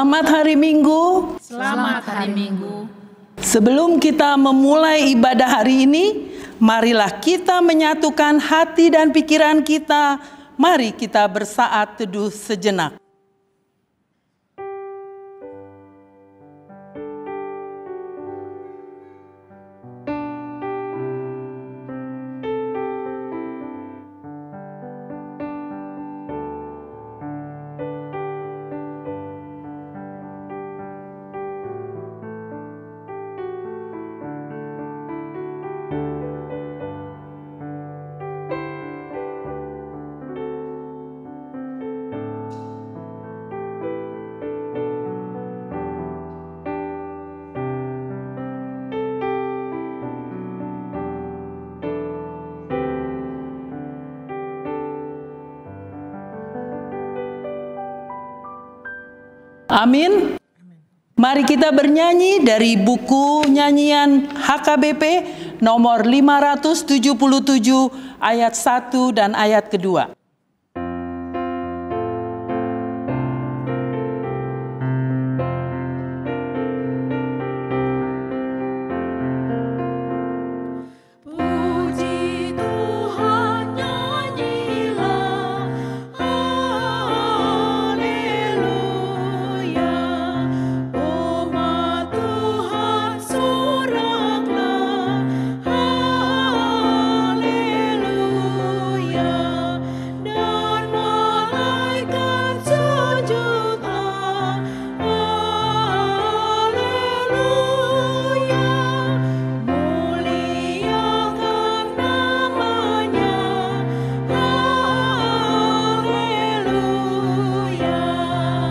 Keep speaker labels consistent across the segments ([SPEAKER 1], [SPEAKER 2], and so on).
[SPEAKER 1] Selamat hari Minggu.
[SPEAKER 2] Selamat hari Minggu.
[SPEAKER 1] Sebelum kita memulai ibadah hari ini, marilah kita menyatukan hati dan pikiran kita. Mari kita bersaat teduh sejenak. Amin. Mari kita bernyanyi dari buku nyanyian HKBP nomor 577 ayat 1 dan ayat kedua.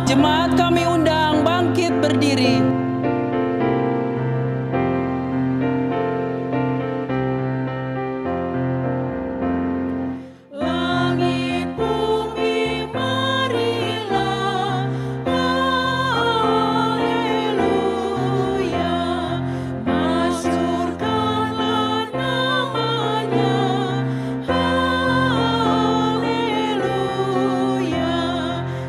[SPEAKER 1] Jemaat kami undang bangkit berdiri. Langit bumi marilah, haleluya, masyhurkanlah namanya, haleluya,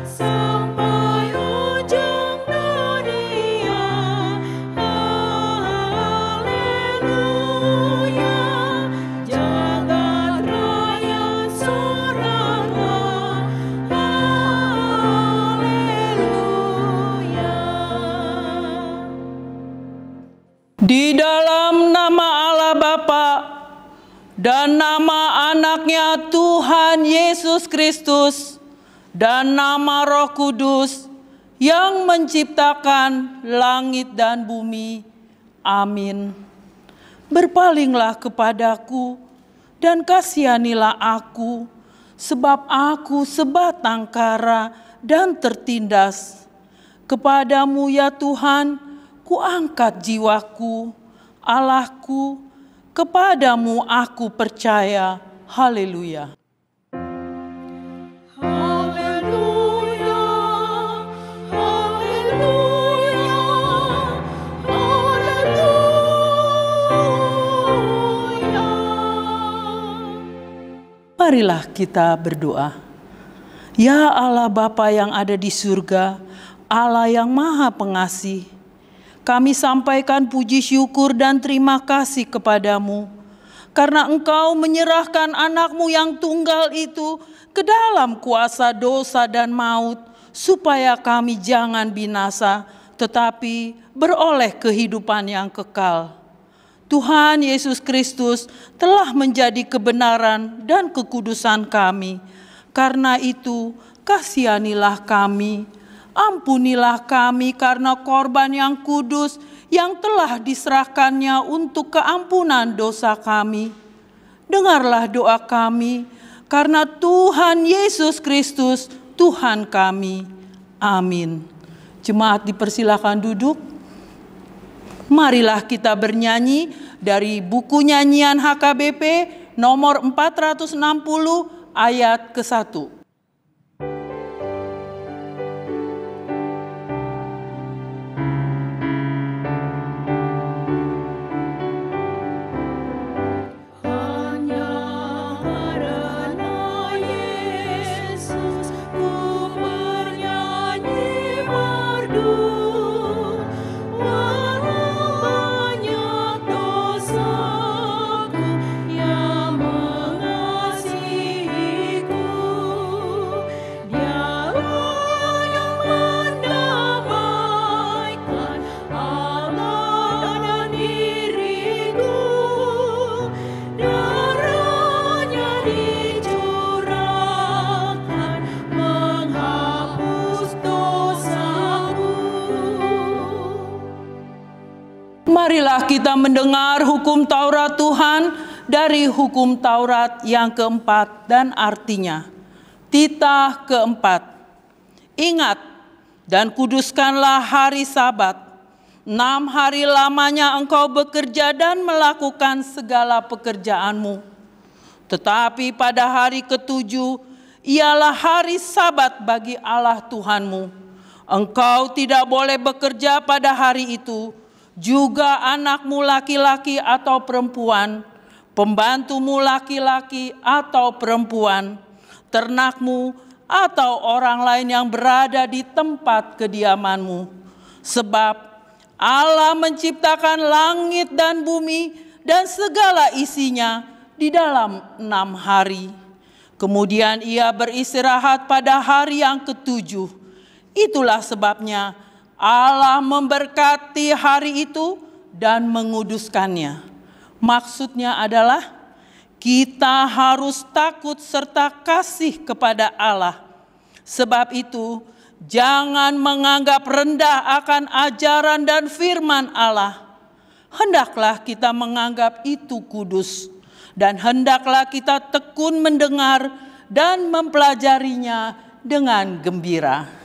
[SPEAKER 1] sampai ujung dunia, haleluya, jagat raya soraklah, haleluya. Di dalam nama Allah Bapa dan nama anaknya Tuhan Yesus Kristus dan nama Roh Kudus yang menciptakan langit dan bumi. Amin. Berpalinglah kepadaku dan kasihanilah aku, sebab aku sebatang kara dan tertindas. Kepadamu ya Tuhan, kuangkat jiwaku, Allahku, kepadamu aku percaya. Haleluya. Haleluya, haleluya, haleluya. Marilah kita berdoa. Ya Allah Bapa yang ada di surga, Allah yang Maha Pengasih, kami sampaikan puji syukur dan terima kasih kepadamu, karena Engkau menyerahkan anak-Mu yang tunggal itu ke dalam kuasa dosa dan maut, supaya kami jangan binasa, tetapi beroleh kehidupan yang kekal. Tuhan Yesus Kristus telah menjadi kebenaran dan kekudusan kami. Karena itu, kasihanilah kami. Ampunilah kami karena korban yang kudus yang telah diserahkannya untuk keampunan dosa kami. Dengarlah doa kami karena Tuhan Yesus Kristus, Tuhan kami. Amin. Jemaat dipersilakan duduk. Marilah kita bernyanyi dari buku nyanyian HKBP nomor 460 ayat ke-1.
[SPEAKER 3] Merdu
[SPEAKER 1] Marilah kita mendengar hukum Taurat Tuhan dari hukum Taurat yang keempat dan artinya. Titah keempat. Ingat dan kuduskanlah hari Sabat. 6 hari lamanya engkau bekerja dan melakukan segala pekerjaanmu. Tetapi pada hari ketujuh ialah hari Sabat bagi Allah Tuhanmu. Engkau tidak boleh bekerja pada hari itu, juga anakmu laki-laki atau perempuan, pembantumu laki-laki atau perempuan, ternakmu atau orang lain yang berada di tempat kediamanmu. Sebab Allah menciptakan langit dan bumi dan segala isinya di dalam 6 hari. Kemudian ia beristirahat pada hari yang ketujuh. Itulah sebabnya Allah memberkati hari itu dan menguduskannya. Maksudnya adalah kita harus takut serta kasih kepada Allah. Sebab itu, jangan menganggap rendah akan ajaran dan firman Allah. Hendaklah kita menganggap itu kudus. Dan hendaklah kita tekun mendengar dan mempelajarinya dengan gembira.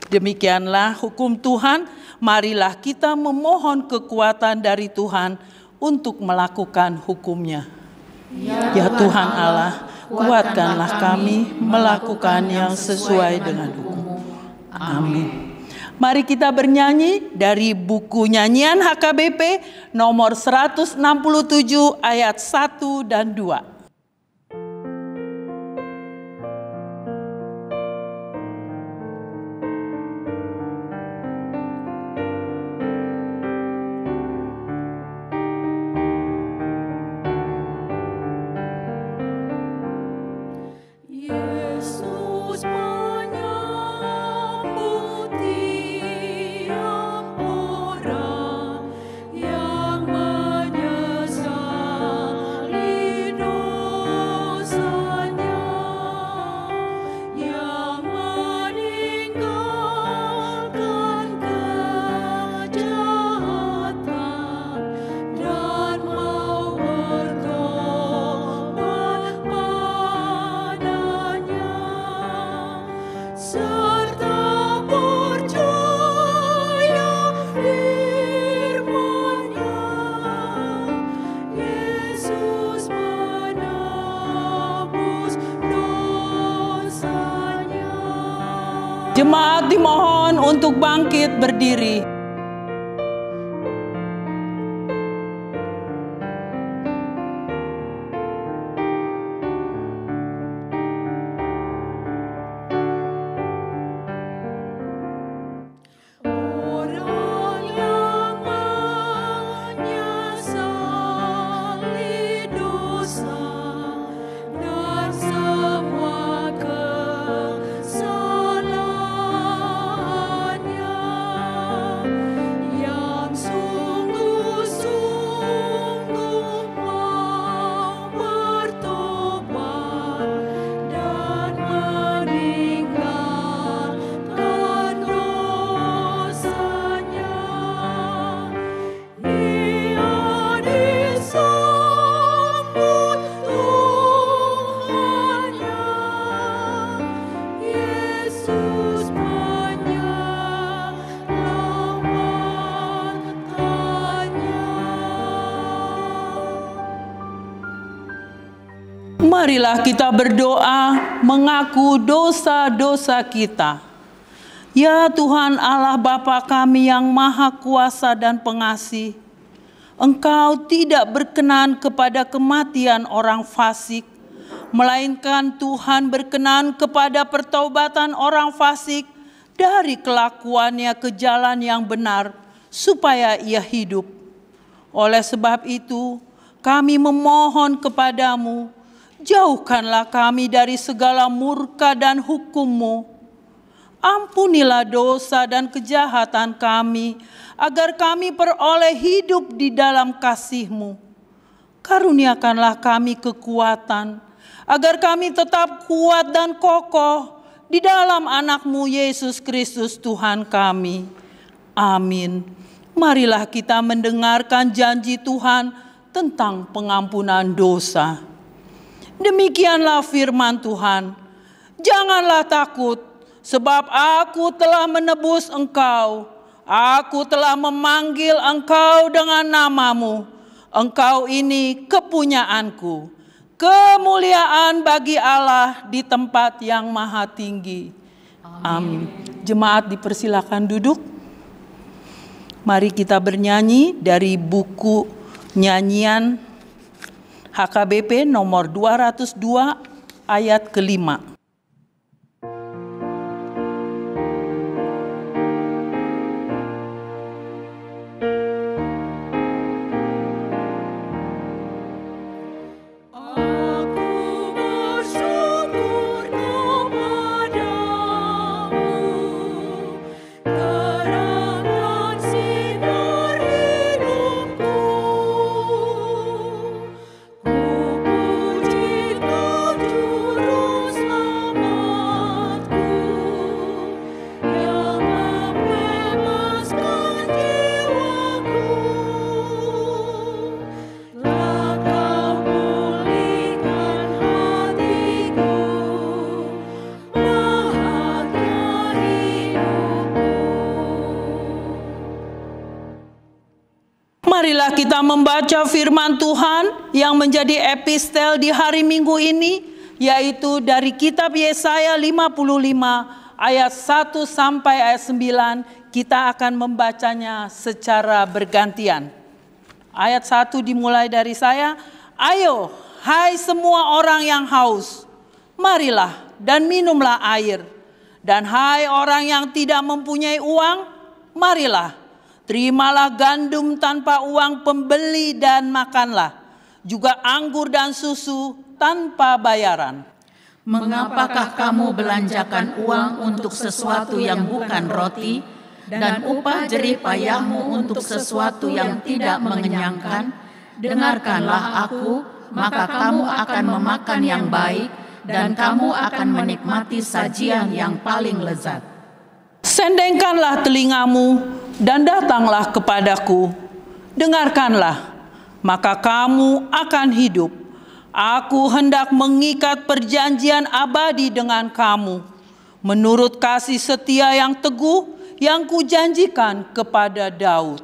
[SPEAKER 1] Demikianlah hukum Tuhan, marilah kita memohon kekuatan dari Tuhan untuk melakukan hukum-Nya. Ya Tuhan Allah, kuatkanlah kami melakukan yang sesuai dengan hukum. Amin. Mari kita bernyanyi dari buku nyanyian HKBP nomor 167 ayat 1 dan 2. Jemaat dimohon untuk bangkit berdiri. Marilah kita berdoa mengaku dosa-dosa kita. Ya Tuhan Allah Bapa kami yang Maha Kuasa dan Pengasih, Engkau tidak berkenan kepada kematian orang fasik, melainkan Tuhan berkenan kepada pertaubatan orang fasik dari kelakuannya ke jalan yang benar, supaya ia hidup. Oleh sebab itu, kami memohon kepadamu, jauhkanlah kami dari segala murka dan hukum-Mu. Ampunilah dosa dan kejahatan kami, agar kami peroleh hidup di dalam kasih-Mu. Karuniakanlah kami kekuatan, agar kami tetap kuat dan kokoh di dalam anak-Mu Yesus Kristus Tuhan kami. Amin. marilah kita mendengarkan janji Tuhan tentang pengampunan dosa. Demikianlah firman Tuhan, janganlah takut, sebab aku telah menebus engkau. Aku telah memanggil engkau dengan namamu. Engkau ini kepunyaanku. Kemuliaan bagi Allah di tempat yang maha tinggi. Amin. Jemaat dipersilakan duduk. Mari kita bernyanyi dari buku nyanyian HKBP nomor 202 ayat ke-5. Marilah kita membaca firman Tuhan yang menjadi epistel di hari Minggu ini, yaitu dari kitab Yesaya 55 ayat 1 sampai ayat 9. Kita akan membacanya secara bergantian. Ayat 1 dimulai dari saya. Ayo, hai semua orang yang haus, marilah dan minumlah air. Dan hai orang yang tidak mempunyai uang, marilah, terimalah gandum tanpa uang pembeli dan makanlah, juga anggur dan susu tanpa bayaran.
[SPEAKER 2] Mengapakah kamu belanjakan uang untuk sesuatu yang bukan roti, dan upah jerih payahmu untuk sesuatu yang tidak mengenyangkan? Dengarkanlah aku, maka kamu akan memakan yang baik, dan kamu akan menikmati sajian yang paling lezat.
[SPEAKER 1] Sendengkanlah telingamu dan datanglah kepadaku. Dengarkanlah, maka kamu akan hidup. Aku hendak mengikat perjanjian abadi dengan kamu, menurut kasih setia yang teguh yang kujanjikan kepada Daud.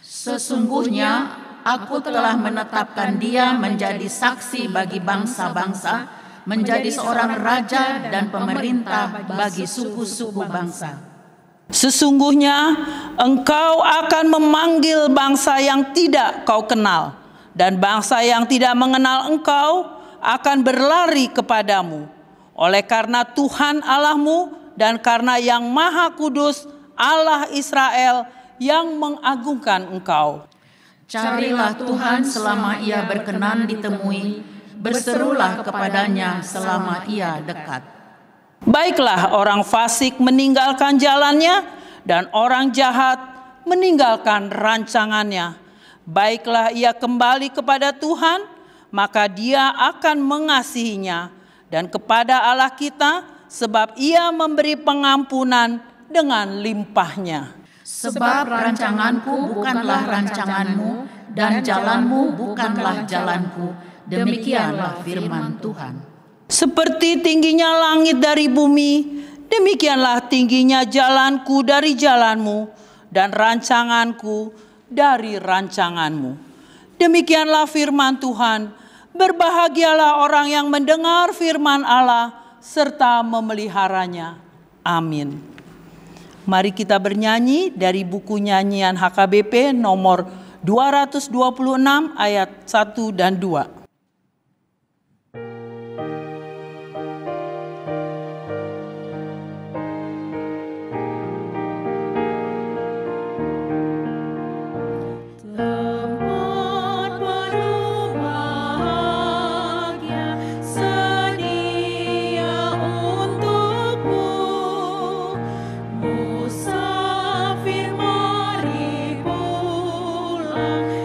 [SPEAKER 2] Sesungguhnya aku telah menetapkan dia menjadi saksi bagi bangsa-bangsa, menjadi seorang raja dan pemerintah bagi suku-suku bangsa.
[SPEAKER 1] Sesungguhnya engkau akan memanggil bangsa yang tidak kau kenal, dan bangsa yang tidak mengenal engkau akan berlari kepadamu. Oleh karena Tuhan Allahmu dan karena yang Maha Kudus Allah Israel yang mengagungkan engkau.
[SPEAKER 2] Carilah Tuhan selama ia berkenan ditemui, berserulah kepadanya selama ia dekat.
[SPEAKER 1] Baiklah orang fasik meninggalkan jalannya, dan orang jahat meninggalkan rancangannya. Baiklah ia kembali kepada Tuhan, maka dia akan mengasihinya, dan kepada Allah kita, sebab ia memberi pengampunan dengan limpahnya.
[SPEAKER 2] Sebab rancanganku bukanlah rancanganmu, dan jalanmu bukanlah jalanku. Demikianlah firman Tuhan.
[SPEAKER 1] Seperti tingginya langit dari bumi, demikianlah tingginya jalanku dari jalanmu, dan rancanganku dari rancanganmu. Demikianlah firman Tuhan. Berbahagialah orang yang mendengar firman Allah serta memeliharanya. Amin. Mari kita bernyanyi dari buku nyanyian HKBP nomor 226 ayat 1 dan 2.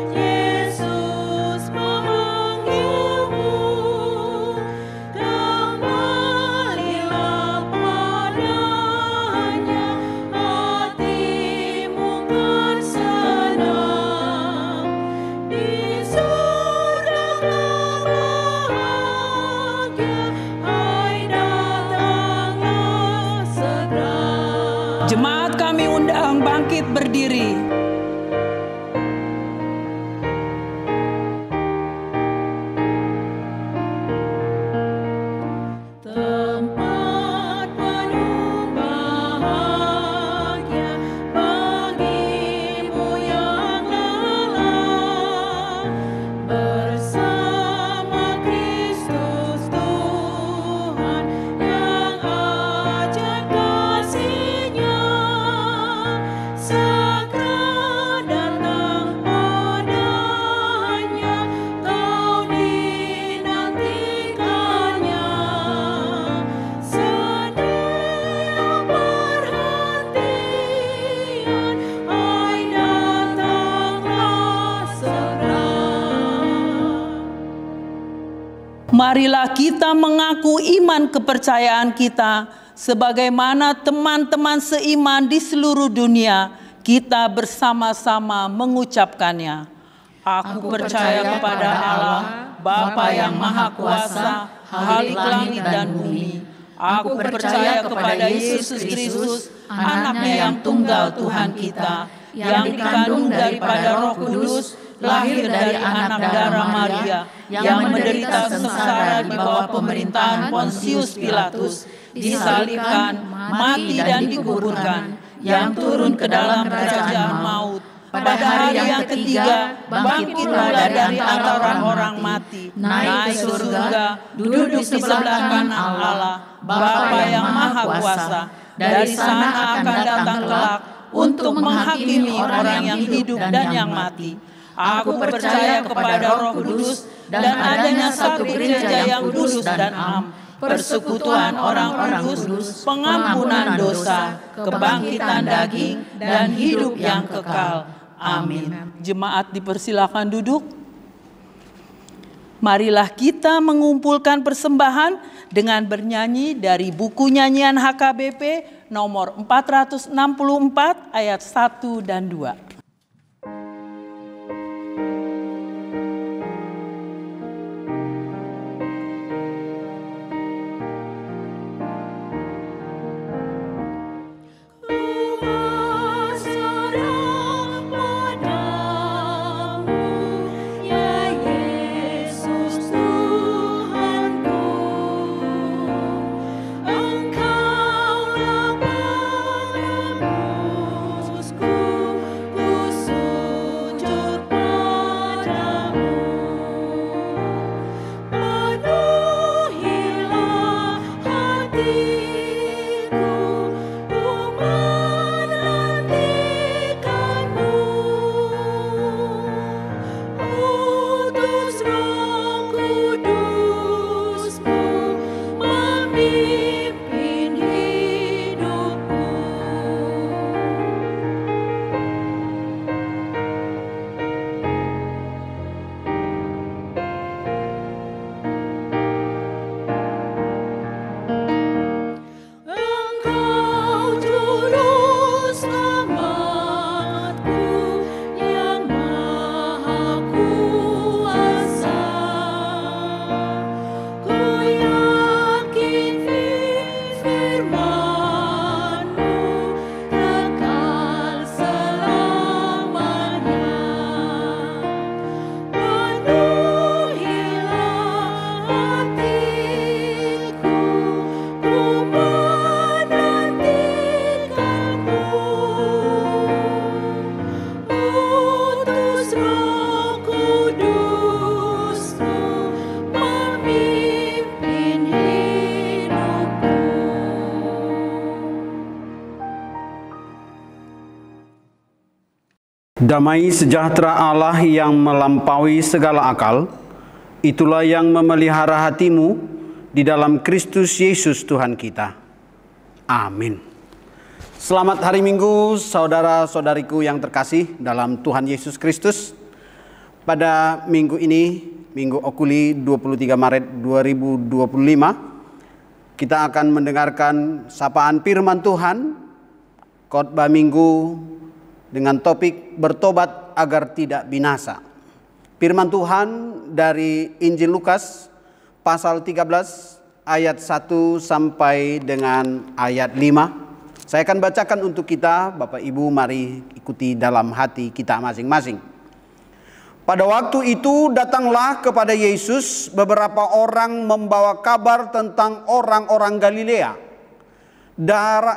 [SPEAKER 3] Yesus memanggil
[SPEAKER 1] Marilah kita mengaku iman kepercayaan kita sebagaimana teman-teman seiman di seluruh dunia kita bersama-sama mengucapkannya. Aku percaya kepada Allah, Bapa yang Maha Kuasa, Khalik langit dan bumi. Aku percaya kepada Yesus Kristus, Anaknya yang tunggal Tuhan kita, yang dikandung daripada Roh Kudus, lahir dari anak darah Maria, yang menderita sengsara di bawah pemerintahan Pontius Pilatus, disalibkan, mati dan dikuburkan, yang turun ke dalam kerajaan maut. Pada hari yang ketiga, bangkit pula dari antara orang mati, naik ke surga, duduk di sebelah kanan Allah, Bapa yang Maha Kuasa. Dari sana akan datang kelak untuk menghakimi orang yang hidup dan yang mati. Aku percaya kepada Roh Kudus dan adanya satu gereja yang kudus dan am, persekutuan orang kudus, pengampunan dosa, kebangkitan daging, dan hidup yang kekal. Amin. Jemaat dipersilakan duduk. Marilah kita mengumpulkan persembahan dengan bernyanyi dari buku nyanyian HKBP nomor 464 ayat 1 dan 2.
[SPEAKER 3] Damai sejahtera Allah yang melampaui segala akal, itulah yang memelihara hatimu di dalam Kristus Yesus Tuhan kita. Amin. Selamat hari Minggu, saudara-saudariku yang terkasih dalam Tuhan Yesus Kristus. Pada minggu ini, Minggu Okuli 23 Maret 2025, kita akan mendengarkan sapaan firman Tuhan, khotbah minggu dengan topik bertobat agar tidak binasa. Firman Tuhan dari Injil Lukas pasal 13 ayat 1 sampai dengan ayat 5. Saya akan bacakan untuk kita, Bapak Ibu mari ikuti dalam hati kita masing-masing. Pada waktu itu datanglah kepada Yesus beberapa orang membawa kabar tentang orang-orang Galilea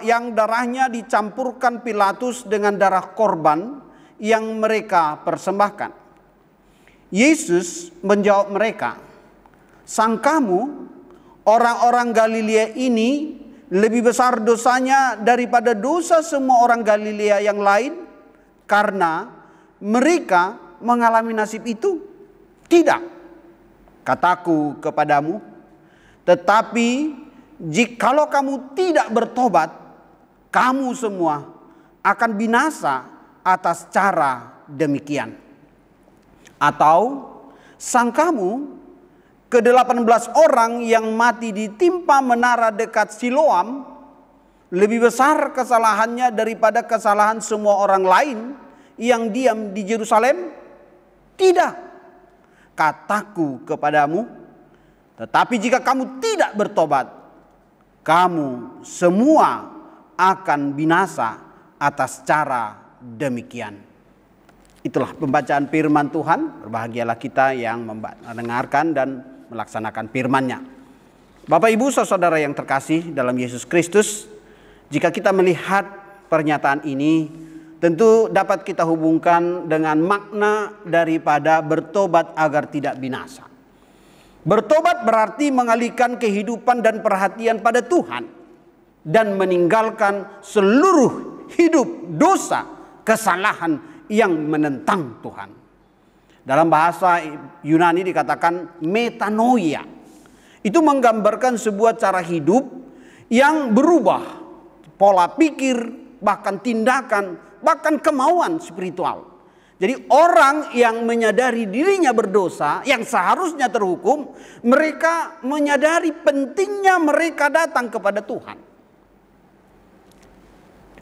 [SPEAKER 3] yang darahnya dicampurkan Pilatus dengan darah korban yang mereka persembahkan. Yesus menjawab mereka, "Sangkamu orang-orang Galilea ini lebih besar dosanya daripada dosa semua orang Galilea yang lain karena mereka mengalami nasib itu? Tidak, kataku kepadamu, tetapi jikalau kamu tidak bertobat, kamu semua akan binasa atas cara demikian. Atau sangkamu ke-18 orang yang mati ditimpa menara dekat Siloam lebih besar kesalahannya daripada kesalahan semua orang lain yang diam di Yerusalem? Tidak. Kataku kepadamu, tetapi jika kamu tidak bertobat, kamu semua akan binasa atas cara demikian. Itulah pembacaan firman Tuhan. Berbahagialah kita yang mendengarkan dan melaksanakan firman-Nya. Bapak Ibu saudara yang terkasih dalam Yesus Kristus, jika kita melihat pernyataan ini, tentu dapat kita hubungkan dengan makna daripada bertobat agar tidak binasa. Bertobat berarti mengalihkan kehidupan dan perhatian pada Tuhan dan meninggalkan seluruh hidup dosa, kesalahan yang menentang Tuhan. Dalam bahasa Yunani dikatakan metanoia. Itu menggambarkan sebuah cara hidup yang berubah, pola pikir, bahkan tindakan, bahkan kemauan spiritual. Jadi orang yang menyadari dirinya berdosa, yang seharusnya terhukum, mereka menyadari pentingnya mereka datang kepada Tuhan.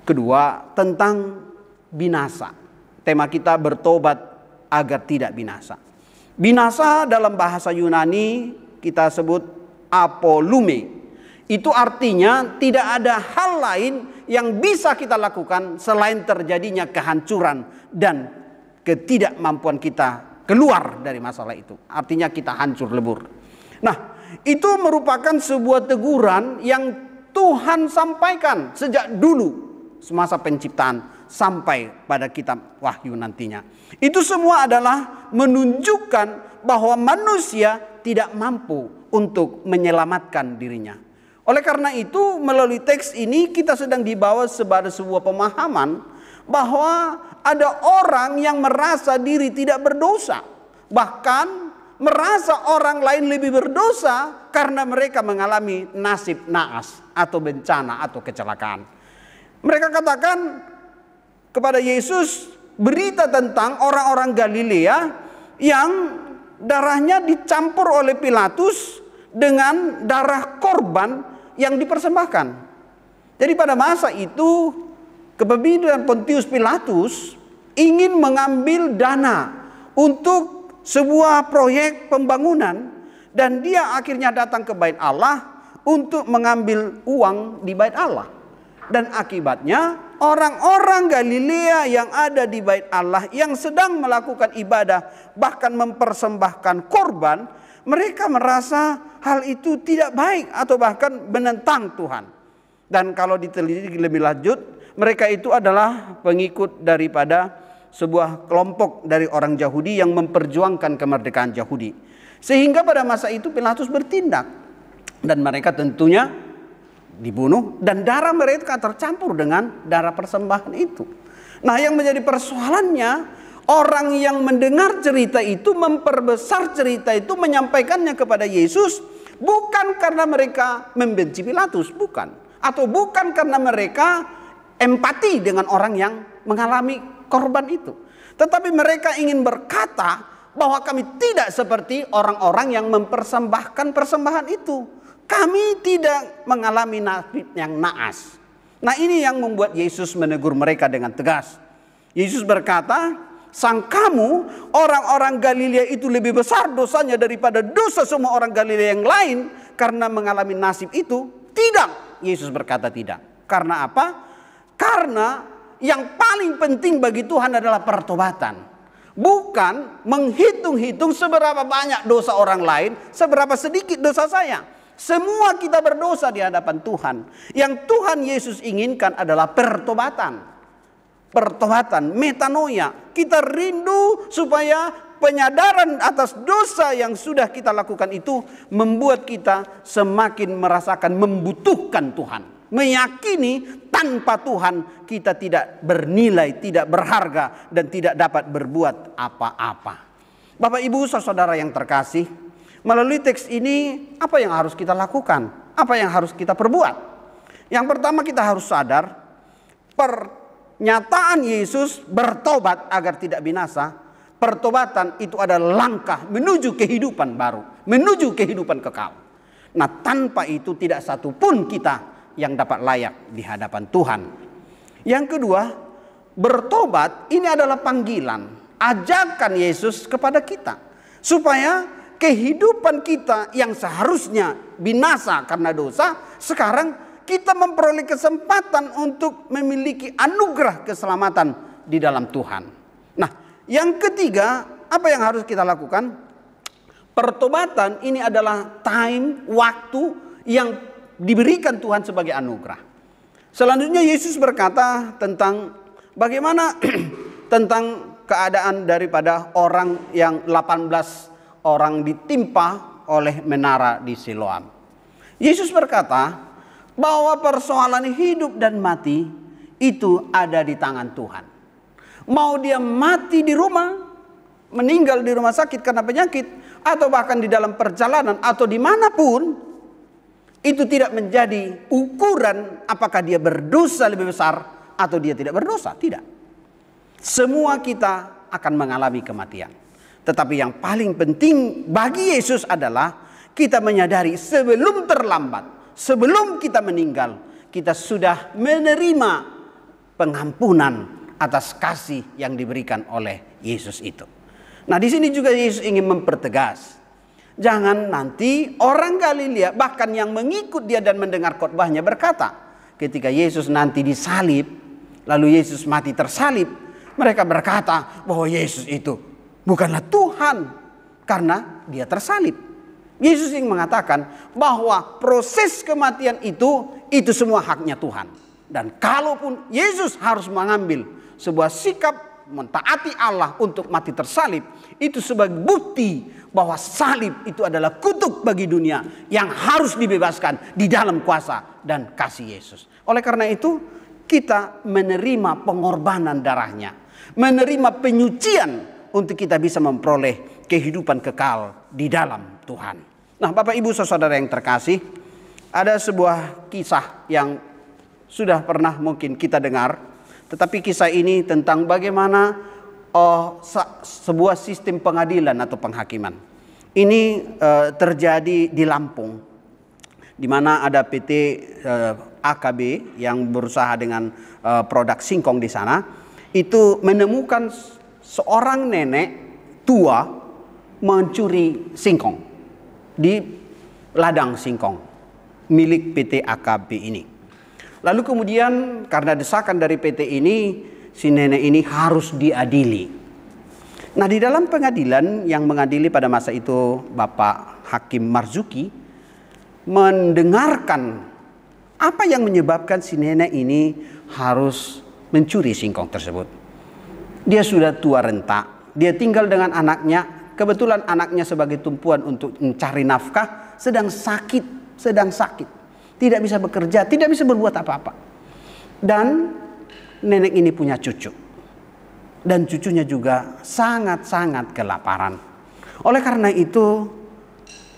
[SPEAKER 3] Kedua, tentang binasa. Tema kita bertobat agar tidak binasa. Binasa dalam bahasa Yunani kita sebut apolume. Itu artinya tidak ada hal lain yang bisa kita lakukan selain terjadinya kehancuran dan ketidakmampuan kita keluar dari masalah itu. Artinya kita hancur lebur. Nah, itu merupakan sebuah teguran yang Tuhan sampaikan sejak dulu semasa penciptaan sampai pada kitab Wahyu nantinya. Itu semua adalah menunjukkan bahwa manusia tidak mampu untuk menyelamatkan dirinya. Oleh karena itu melalui teks ini kita sedang dibawa kepada sebuah pemahaman bahwa ada orang yang merasa diri tidak berdosa. Bahkan merasa orang lain lebih berdosa karena mereka mengalami nasib naas atau bencana atau kecelakaan. Mereka katakan kepada Yesus berita tentang orang-orang Galilea yang darahnya dicampur oleh Pilatus dengan darah korban yang dipersembahkan. Jadi pada masa itu kepemimpinan Pontius Pilatus ingin mengambil dana untuk sebuah proyek pembangunan dan dia akhirnya datang ke Bait Allah untuk mengambil uang di Bait Allah. Dan akibatnya orang-orang Galilea yang ada di Bait Allah yang sedang melakukan ibadah bahkan mempersembahkan korban, mereka merasa hal itu tidak baik atau bahkan menentang Tuhan. Dan kalau diteliti lebih lanjut, mereka itu adalah pengikut daripada sebuah kelompok dari orang Yahudi yang memperjuangkan kemerdekaan Yahudi. Sehingga pada masa itu Pilatus bertindak dan mereka tentunya dibunuh dan darah mereka tercampur dengan darah persembahan itu. Nah, yang menjadi persoalannya orang yang mendengar cerita itu memperbesar cerita itu, menyampaikannya kepada Yesus bukan karena mereka membenci Pilatus, bukan, atau bukan karena mereka empati dengan orang yang mengalami korban itu, tetapi mereka ingin berkata bahwa kami tidak seperti orang-orang yang mempersembahkan persembahan itu. Kami tidak mengalami nasib yang naas. Nah, ini yang membuat Yesus menegur mereka dengan tegas. Yesus berkata, sangkamu orang-orang Galilea itu lebih besar dosanya daripada dosa semua orang Galilea yang lain karena mengalami nasib itu? Tidak. Yesus berkata tidak. Karena apa? Karena yang paling penting bagi Tuhan adalah pertobatan. Bukan menghitung-hitung seberapa banyak dosa orang lain, seberapa sedikit dosa saya. Semua kita berdosa di hadapan Tuhan. Yang Tuhan Yesus inginkan adalah pertobatan. Pertobatan, metanoia. Kita rindu supaya penyadaran atas dosa yang sudah kita lakukan itu membuat kita semakin merasakan membutuhkan Tuhan. Meyakini tanpa Tuhan kita tidak bernilai, tidak berharga, dan tidak dapat berbuat apa-apa. Bapak Ibu saudara yang terkasih, melalui teks ini apa yang harus kita lakukan? Apa yang harus kita perbuat? Yang pertama kita harus sadar pernyataan Yesus bertobat agar tidak binasa. Pertobatan itu adalah langkah menuju kehidupan baru. menuju kehidupan kekal. Nah, tanpa itu tidak satu pun kita yang dapat layak di hadapan Tuhan. Yang kedua, bertobat ini adalah panggilan, ajakan Yesus kepada kita, supaya kehidupan kita yang seharusnya binasa karena dosa, sekarang kita memperoleh kesempatan untuk memiliki anugerah keselamatan di dalam Tuhan. Nah, yang ketiga, apa yang harus kita lakukan? Pertobatan ini adalah waktu yang diberikan Tuhan sebagai anugerah. Selanjutnya Yesus berkata tentang bagaimana tentang keadaan daripada orang yang 18 orang ditimpa oleh menara di Siloam. Yesus berkata bahwa persoalan hidup dan mati itu ada di tangan Tuhan. Mau dia mati di rumah, meninggal di rumah sakit karena penyakit, atau bahkan di dalam perjalanan atau dimanapun, itu tidak menjadi ukuran apakah dia berdosa lebih besar atau dia tidak berdosa. Tidak. Semua kita akan mengalami kematian. Tetapi yang paling penting bagi Yesus adalah kita menyadari sebelum terlambat, sebelum kita meninggal, kita sudah menerima pengampunan atas kasih yang diberikan oleh Yesus itu. Nah, di sini juga Yesus ingin mempertegas, jangan nanti orang Galilea bahkan yang mengikut dia dan mendengar khotbahnya berkata, ketika Yesus nanti disalib, lalu Yesus mati tersalib, mereka berkata bahwa Yesus itu bukanlah Tuhan karena dia tersalib. Yesus ingin mengatakan bahwa proses kematian itu semua haknya Tuhan. Dan kalaupun Yesus harus mengambil sebuah sikap mentaati Allah untuk mati tersalib, itu sebagai bukti bahwa salib itu adalah kutuk bagi dunia yang harus dibebaskan di dalam kuasa dan kasih Yesus. Oleh karena itu kita menerima pengorbanan darahnya, menerima penyucian untuk kita bisa memperoleh kehidupan kekal di dalam Tuhan. Nah, Bapak Ibu Saudara yang terkasih, ada sebuah kisah yang sudah pernah mungkin kita dengar, tetapi kisah ini tentang bagaimana sebuah sistem pengadilan atau penghakiman. Ini terjadi di Lampung, di mana ada PT AKB yang berusaha dengan produk singkong di sana. Itu menemukan seorang nenek tua mencuri singkong di ladang singkong milik PT AKB ini. Lalu kemudian karena desakan dari PT ini, si nenek ini harus diadili. Nah, di dalam pengadilan yang mengadili pada masa itu Bapak Hakim Marzuki mendengarkan apa yang menyebabkan si nenek ini harus mencuri singkong tersebut. Dia sudah tua renta, dia tinggal dengan anaknya. Kebetulan anaknya sebagai tumpuan untuk mencari nafkah sedang sakit. Tidak bisa bekerja, tidak bisa berbuat apa-apa. Dan nenek ini punya cucu. Dan cucunya juga sangat-sangat kelaparan. Oleh karena itu,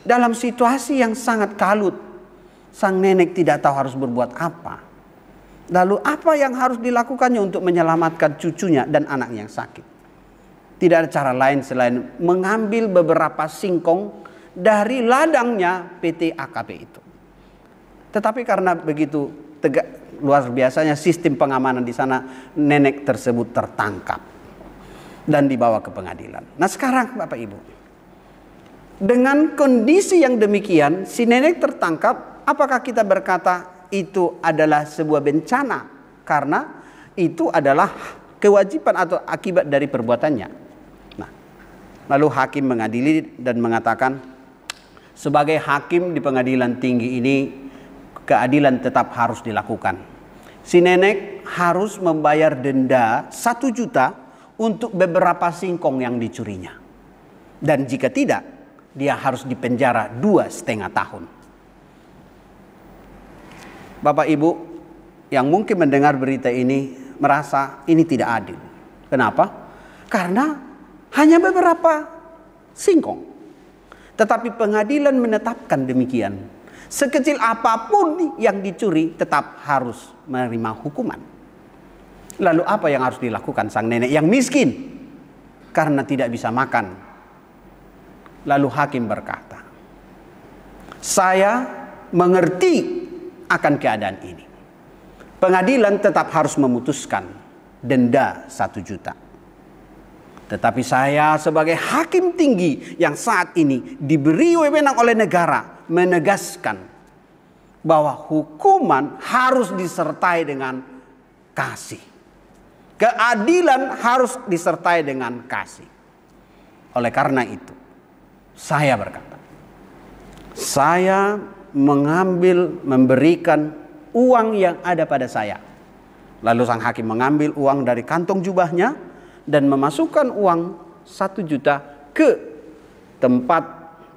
[SPEAKER 3] dalam situasi yang sangat kalut, sang nenek tidak tahu harus berbuat apa. Lalu apa yang harus dilakukannya untuk menyelamatkan cucunya dan anaknya yang sakit? Tidak ada cara lain selain mengambil beberapa singkong dari ladangnya PT AKB itu. Tetapi karena begitu luar biasanya sistem pengamanan di sana, nenek tersebut tertangkap dan dibawa ke pengadilan. Nah, sekarang Bapak Ibu, dengan kondisi yang demikian, si nenek tertangkap, apakah kita berkata itu adalah sebuah bencana? Karena itu adalah kewajiban atau akibat dari perbuatannya. Nah, lalu hakim mengadili dan mengatakan, sebagai hakim di pengadilan tinggi ini, keadilan tetap harus dilakukan. Si nenek harus membayar denda 1 juta untuk beberapa singkong yang dicurinya. Dan jika tidak, dia harus dipenjara 2,5 tahun. Bapak Ibu yang mungkin mendengar berita ini merasa ini tidak adil. Kenapa? Karena hanya beberapa singkong. Tetapi pengadilan menetapkan demikian. Sekecil apapun yang dicuri tetap harus menerima hukuman. Lalu apa yang harus dilakukan sang nenek yang miskin karena tidak bisa makan? Lalu hakim berkata, Saya mengerti akan keadaan ini. Pengadilan tetap harus memutuskan denda 1 juta. Tetapi saya sebagai hakim tinggi yang saat ini diberi wewenang oleh negara menegaskan bahwa hukuman harus disertai dengan kasih. Keadilan harus disertai dengan kasih. Oleh karena itu, saya berkata, saya memberikan uang yang ada pada saya. Lalu sang hakim mengambil uang dari kantong jubahnya dan memasukkan uang 1 juta ke tempat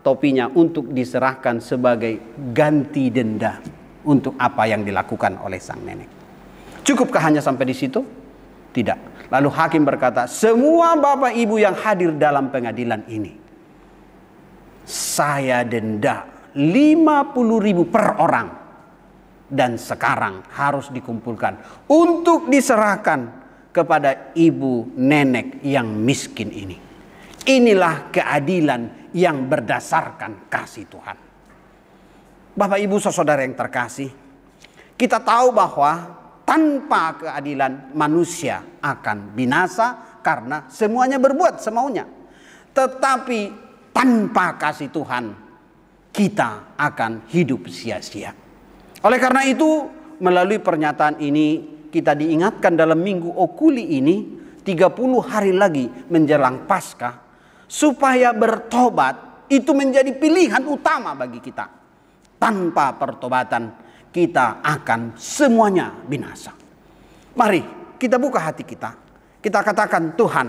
[SPEAKER 3] topinya untuk diserahkan sebagai ganti denda untuk apa yang dilakukan oleh sang nenek. Cukupkah hanya sampai di situ? Tidak. Lalu hakim berkata, semua bapak ibu yang hadir dalam pengadilan ini, saya denda 50.000 per orang. Dan sekarang harus dikumpulkan untuk diserahkan kepada ibu nenek yang miskin ini. Inilah keadilan yang berdasarkan kasih Tuhan. Bapak ibu saudara yang terkasih, kita tahu bahwa tanpa keadilan manusia akan binasa karena semuanya berbuat semaunya. Tetapi tanpa kasih Tuhan kita akan hidup sia-sia. Oleh karena itu, melalui pernyataan ini kita diingatkan dalam Minggu Okuli ini 30 hari lagi menjelang Paskah, supaya bertobat itu menjadi pilihan utama bagi kita. Tanpa pertobatan kita akan semuanya binasa. Mari kita buka hati kita. Kita katakan, Tuhan,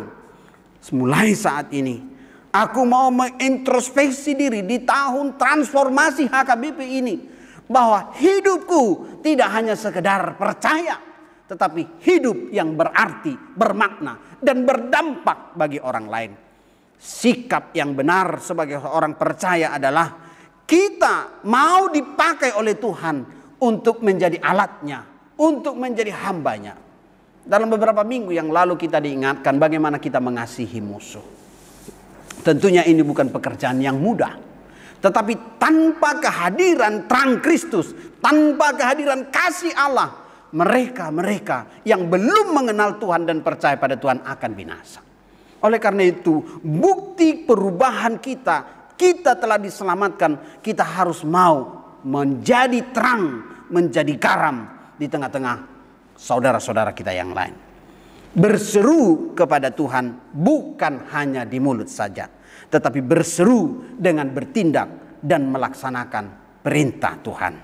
[SPEAKER 3] mulai saat ini aku mau mengintrospeksi diri di tahun transformasi HKBP ini, bahwa hidupku tidak hanya sekedar percaya, tetapi hidup yang berarti, bermakna, dan berdampak bagi orang lain. Sikap yang benar sebagai orang percaya adalah kita mau dipakai oleh Tuhan untuk menjadi alatnya, untuk menjadi hambanya. Dalam beberapa minggu yang lalu kita diingatkan bagaimana kita mengasihi musuh. Tentunya ini bukan pekerjaan yang mudah. Tetapi tanpa kehadiran terang Kristus, tanpa kehadiran kasih Allah, mereka yang belum mengenal Tuhan dan percaya pada Tuhan akan binasa. Oleh karena itu, bukti perubahan kita telah diselamatkan, kita harus mau menjadi terang, menjadi garam di tengah-tengah saudara-saudara kita yang lain. Berseru kepada Tuhan bukan hanya di mulut saja, tetapi berseru dengan bertindak dan melaksanakan perintah Tuhan.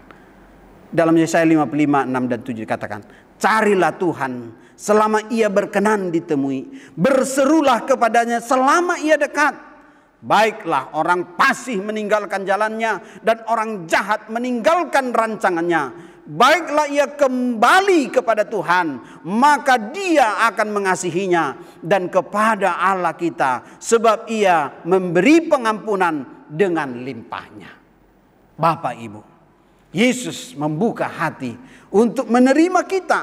[SPEAKER 3] Dalam Yesaya 55, 6 dan 7 dikatakan, carilah Tuhan selama ia berkenan ditemui. Berserulah kepadanya selama ia dekat. Baiklah orang fasih meninggalkan jalannya dan orang jahat meninggalkan rancangannya. Baiklah ia kembali kepada Tuhan, maka dia akan mengasihinya, dan kepada Allah kita, sebab ia memberi pengampunan dengan limpahnya. Bapak Ibu, Yesus membuka hati untuk menerima kita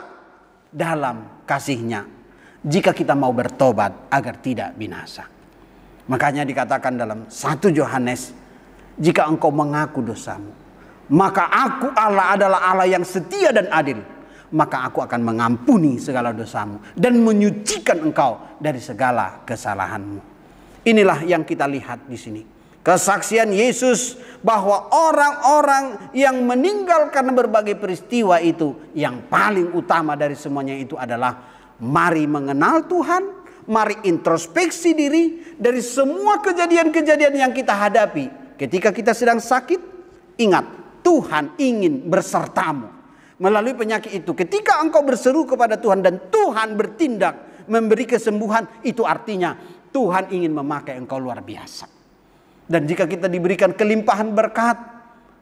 [SPEAKER 3] dalam kasih-Nya jika kita mau bertobat agar tidak binasa. Makanya dikatakan dalam 1 Yohanes, jika engkau mengaku dosamu, maka aku Allah adalah Allah yang setia dan adil. Maka aku akan mengampuni segala dosamu dan menyucikan engkau dari segala kesalahanmu. Inilah yang kita lihat di sini. Kesaksian Yesus bahwa orang-orang yang meninggal karena berbagai peristiwa itu, yang paling utama dari semuanya itu adalah mari mengenal Tuhan, mari introspeksi diri dari semua kejadian-kejadian yang kita hadapi. Ketika kita sedang sakit, ingat, Tuhan ingin bersertamu melalui penyakit itu. Ketika engkau berseru kepada Tuhan dan Tuhan bertindak memberi kesembuhan, itu artinya Tuhan ingin memakai engkau luar biasa. Dan jika kita diberikan kelimpahan berkat,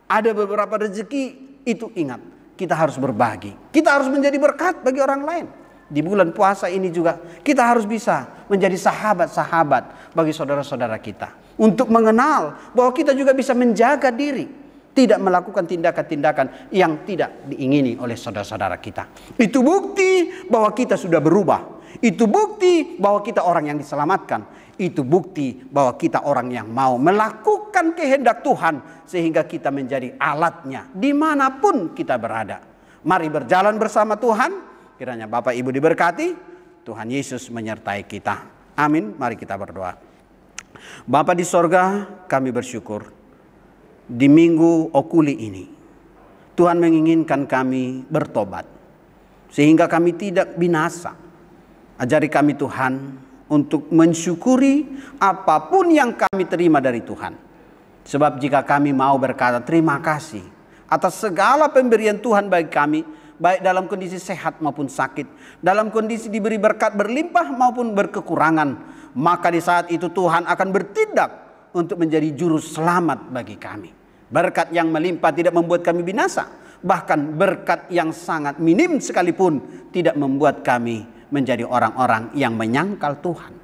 [SPEAKER 3] ada beberapa rezeki, itu ingat, kita harus berbagi. Kita harus menjadi berkat bagi orang lain. Di bulan puasa ini juga kita harus bisa menjadi sahabat-sahabat bagi saudara-saudara kita. Untuk mengenal bahwa kita juga bisa menjaga diri, tidak melakukan tindakan-tindakan yang tidak diingini oleh saudara-saudara kita. Itu bukti bahwa kita sudah berubah. Itu bukti bahwa kita orang yang diselamatkan. Itu bukti bahwa kita orang yang mau melakukan kehendak Tuhan sehingga kita menjadi alatnya dimanapun kita berada. Mari berjalan bersama Tuhan. Kiranya Bapak Ibu diberkati. Tuhan Yesus menyertai kita. Amin. Mari kita berdoa. Bapa di sorga, kami bersyukur di minggu Okuli ini Tuhan menginginkan kami bertobat sehingga kami tidak binasa. Ajari kami Tuhan untuk mensyukuri apapun yang kami terima dari Tuhan. Sebab jika kami mau berkata terima kasih atas segala pemberian Tuhan bagi kami, baik dalam kondisi sehat maupun sakit, dalam kondisi diberi berkat berlimpah maupun berkekurangan, maka di saat itu Tuhan akan bertindak untuk menjadi juru selamat bagi kami. Berkat yang melimpah tidak membuat kami binasa, bahkan berkat yang sangat minim sekalipun tidak membuat kami menjadi orang-orang yang menyangkal Tuhan.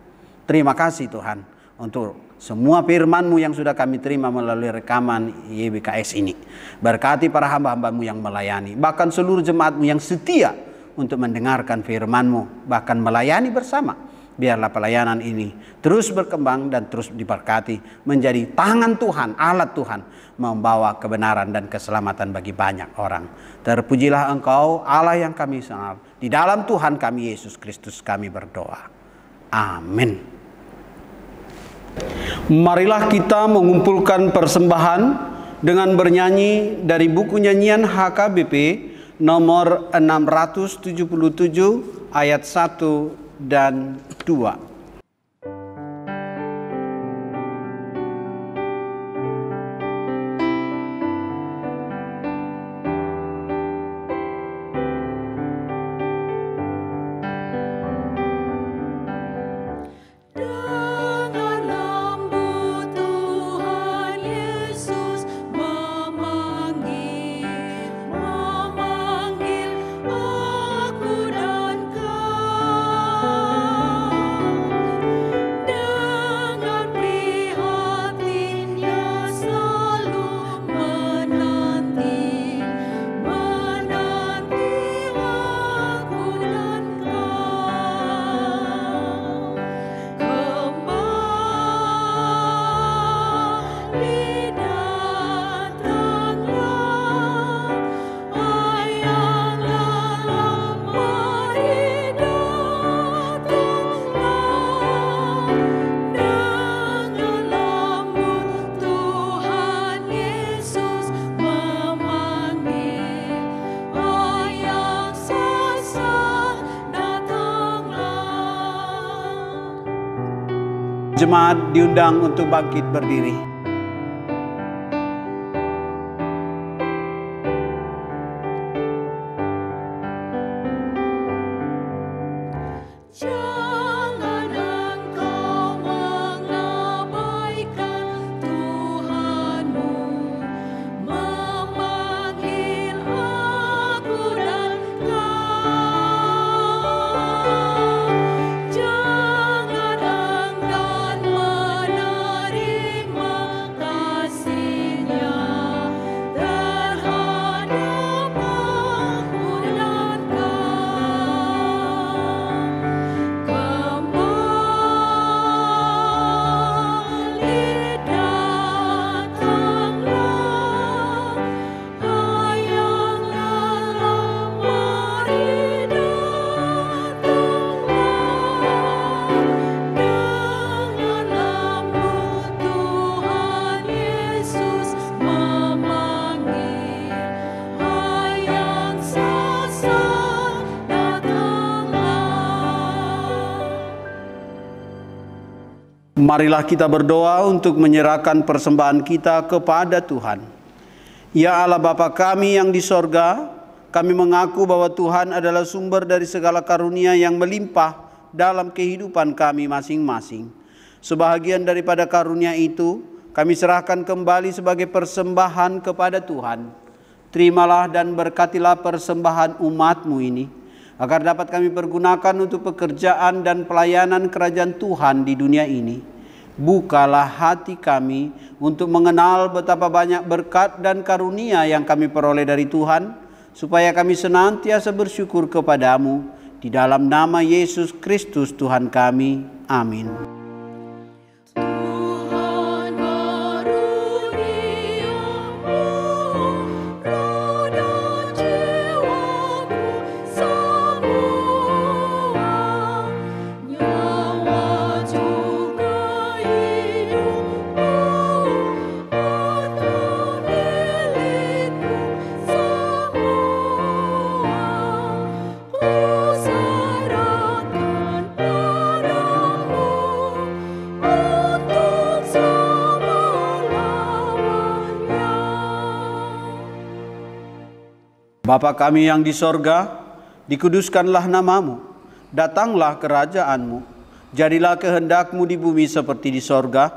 [SPEAKER 3] Terima kasih Tuhan untuk semua firman-Mu yang sudah kami terima melalui rekaman YBKS ini. Berkati para hamba-hamba-Mu yang melayani, bahkan seluruh jemaat-Mu yang setia untuk mendengarkan firman-Mu, bahkan melayani bersama. Biarlah pelayanan ini terus berkembang dan terus diberkati, menjadi tangan Tuhan, alat Tuhan, membawa kebenaran dan keselamatan bagi banyak orang. Terpujilah Engkau Allah yang kami sembah. Di dalam Tuhan kami Yesus Kristus kami berdoa. Amin. Marilah kita mengumpulkan persembahan dengan bernyanyi dari buku nyanyian HKBP nomor 677 ayat 1 dan 2. Jemaat diundang untuk bangkit berdiri. Marilah kita berdoa untuk menyerahkan persembahan kita kepada Tuhan. Ya Allah Bapa kami yang di sorga, kami mengaku bahwa Tuhan adalah sumber dari segala karunia yang melimpah dalam kehidupan kami masing-masing. Sebahagian daripada karunia itu kami serahkan kembali sebagai persembahan kepada Tuhan. Terimalah dan berkatilah persembahan umat-Mu ini, agar dapat kami pergunakan untuk pekerjaan dan pelayanan kerajaan Tuhan di dunia ini. Bukalah hati kami untuk mengenal betapa banyak berkat dan karunia yang kami peroleh dari Tuhan, supaya kami senantiasa bersyukur kepada-Mu Di dalam nama Yesus Kristus Tuhan kami. Amin. Bapa kami yang di sorga, dikuduskanlah namamu, datanglah kerajaanmu, jadilah kehendakmu di bumi seperti di sorga.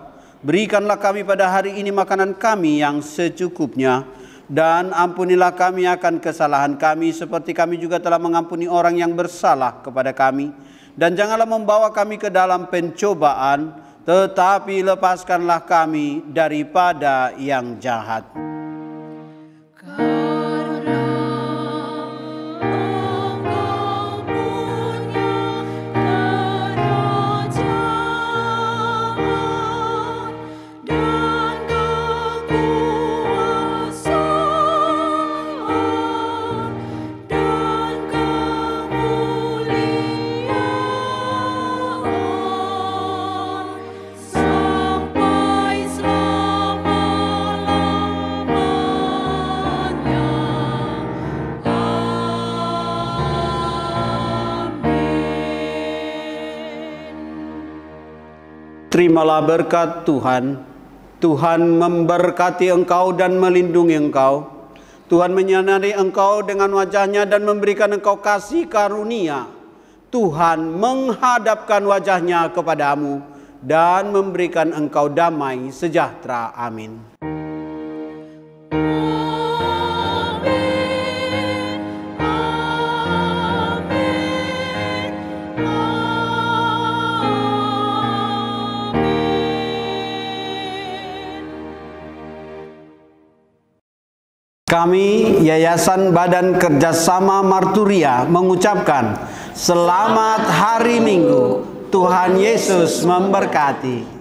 [SPEAKER 3] Berikanlah kami pada hari ini makanan kami yang secukupnya, dan ampunilah kami akan kesalahan kami seperti kami juga telah mengampuni orang yang bersalah kepada kami. Dan janganlah membawa kami ke dalam pencobaan, tetapi lepaskanlah kami daripada yang jahat. Terimalah berkat Tuhan. Tuhan memberkati engkau dan melindungi engkau. Tuhan menyinari engkau dengan wajah-Nya dan memberikan engkau kasih karunia. Tuhan menghadapkan wajah-Nya kepadamu dan memberikan engkau damai sejahtera. Amin. Kami, Yayasan Badan Kerjasama Marturia, mengucapkan Selamat Hari Minggu. Tuhan Yesus memberkati.